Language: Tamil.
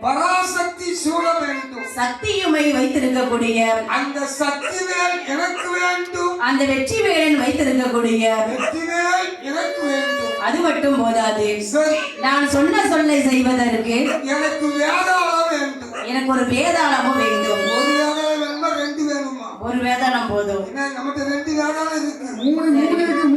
பராசக்தி சூழ வேண்டும். சக்தியுமை வைத்திருக்கக்கூடிய அந்த சக்திவேல் எனக்கு வேண்டும். அந்த வெற்றிவேலன் வைத்திருக்கக்கூடிய வெற்றிவேல் எனக்கு வேண்டும். அது மட்டும் போதாது. நான் சொன்ன சொல்லை செய்வதற்கு எனக்கு வேதாளம் வேண்டும். எனக்கு ஒரு வேதாளமும் வேண்டும். ஒரு வேதாளம் வேணுமா ரெண்டு வேணுமா? ஒரு வேதாளம் போதும். நம்மகிட்ட ரெண்டு வேதாளம் இருக்கு. மூணு